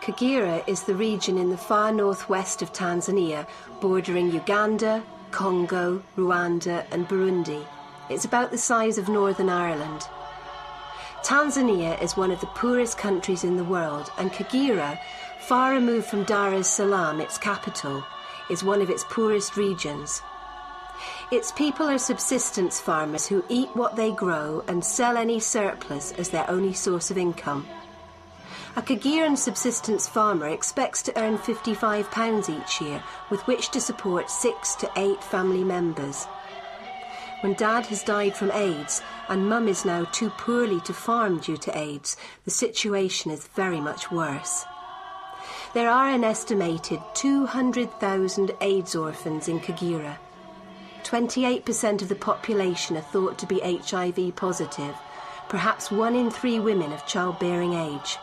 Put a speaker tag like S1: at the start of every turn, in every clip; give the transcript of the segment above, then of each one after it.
S1: Kagera is the region in the far northwest of Tanzania, bordering Uganda, Congo, Rwanda and Burundi. It's about the size of Northern Ireland. Tanzania is one of the poorest countries in the world, and Kagera, far removed from Dar es Salaam, its capital, is one of its poorest regions. Its people are subsistence farmers who eat what they grow and sell any surplus as their only source of income. A Kageran subsistence farmer expects to earn £55 each year, with which to support 6 to 8 family members. When Dad has died from AIDS and Mum is now too poorly to farm due to AIDS, the situation is very much worse. There are an estimated 200,000 AIDS orphans in Kagera. 28% of the population are thought to be HIV positive, perhaps 1 in 3 women of childbearing age.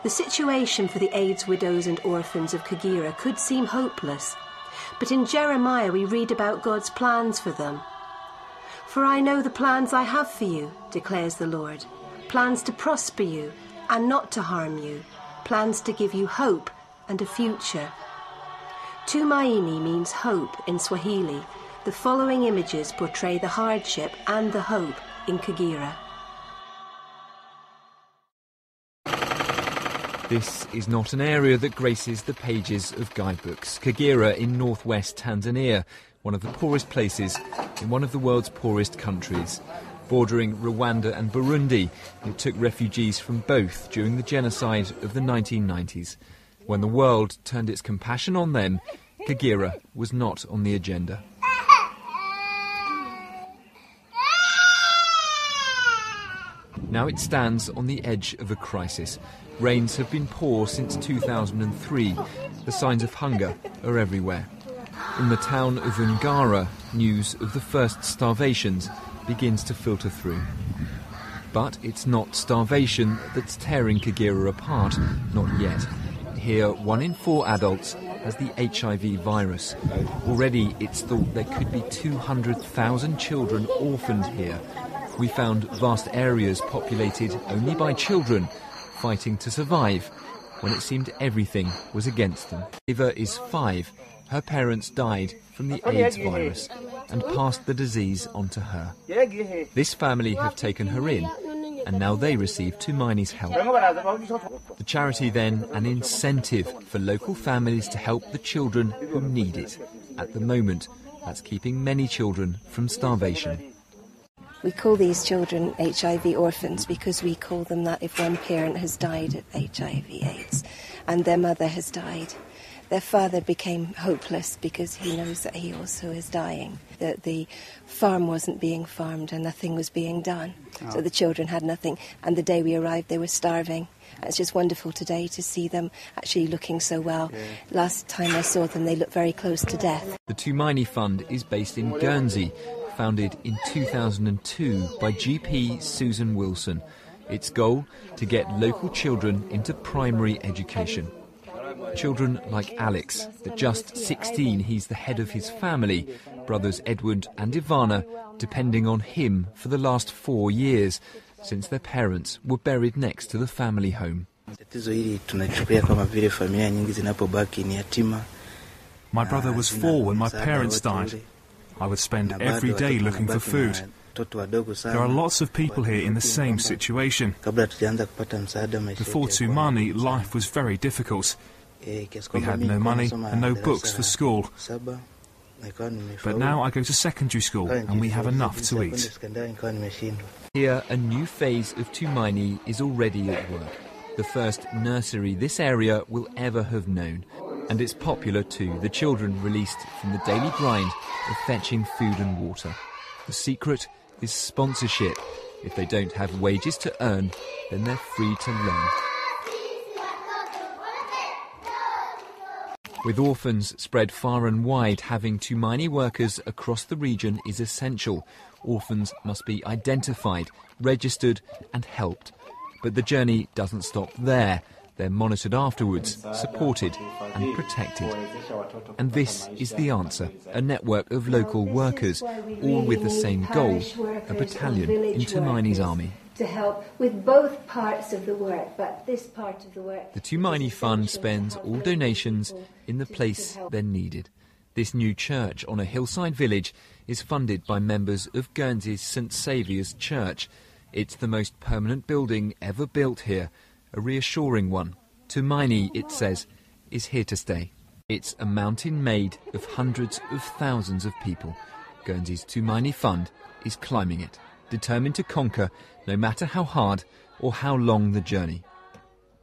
S1: The situation for the AIDS widows and orphans of Kagera could seem hopeless, but in Jeremiah we read about God's plans for them. "For I know the plans I have for you, declares the Lord, plans to prosper you and not to harm you, plans to give you hope and a future." Tumaini means hope in Swahili. The following images portray the hardship and the hope in Kagera.
S2: This is not an area that graces the pages of guidebooks. Kagera in northwest Tanzania, one of the poorest places in one of the world's poorest countries. Bordering Rwanda and Burundi, it took refugees from both during the genocide of the 1990s. When the world turned its compassion on them, Kagera was not on the agenda. Now it stands on the edge of a crisis. Rains have been poor since 2003. The signs of hunger are everywhere. In the town of Ngara, news of the first starvations begins to filter through. But it's not starvation that's tearing Kagera apart, not yet. Here, 1 in 4 adults has the HIV virus. Already it's thought there could be 200,000 children orphaned here. We found vast areas populated only by children, fighting to survive when it seemed everything was against them. Eva is 5. Her parents died from the AIDS virus and passed the disease on to her. This family have taken her in, and now they receive Tumaini's help. The charity then an incentive for local families to help the children who need it. At the moment, that's keeping many children from starvation.
S1: We call these children HIV orphans because we call them that if one parent has died of HIV/AIDS and their mother has died. Their father became hopeless because he knows that he also is dying, that the farm wasn't being farmed and nothing was being done. Oh. So the children had nothing, and the day we arrived they were starving. It's just wonderful today to see them actually looking so well. Yeah. Last time I saw them they looked very close to death.
S2: The Tumaini Fund is based in Guernsey, founded in 2002 by GP Susan Wilson. Its goal, to get local children into primary education. Children like Alex. At just 16, he's the head of his family, brothers Edward and Ivana, depending on him for the last 4 years, since their parents were buried next to the family home.
S3: My brother was 4 when my parents died. I would spend every day looking for food. There are lots of people here in the same situation. Before Tumaini, life was very difficult. We had no money and no books for school. But now I go to secondary school and we have enough to eat.
S2: Here, a new phase of Tumaini is already at work. The first nursery this area will ever have known. And it's popular too, the children released from the daily grind of fetching food and water. The secret is sponsorship. If they don't have wages to earn, then they're free to learn. With orphans spread far and wide, having Tumaini workers across the region is essential. Orphans must be identified, registered and helped. But the journey doesn't stop there. They're monitored afterwards, supported and protected. And this is the answer, a network of local workers, all with the same goal, a battalion in Tumaini's army.
S1: to help with both parts of the work, but this part of the work...
S2: The Tumaini Fund spends all donations in the place they're needed. This new church on a hillside village is funded by members of Guernsey's St Saviour's Church. It's the most permanent building ever built here, a reassuring one. Tumaini, it says, is here to stay. It's a mountain made of hundreds of thousands of people. Guernsey's Tumaini Fund is climbing it, determined to conquer no matter how hard or how long the journey.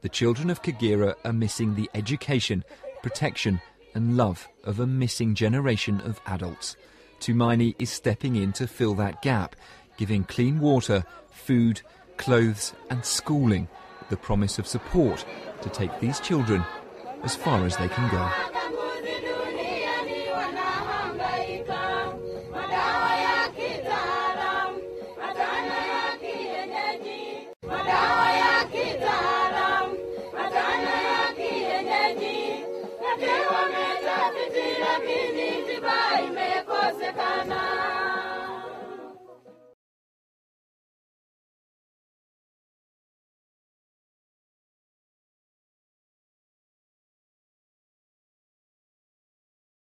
S2: The children of Kagera are missing the education, protection and love of a missing generation of adults. Tumaini is stepping in to fill that gap, giving clean water, food, clothes and schooling, the promise of support to take these children as far as they can go.
S4: Wametapitia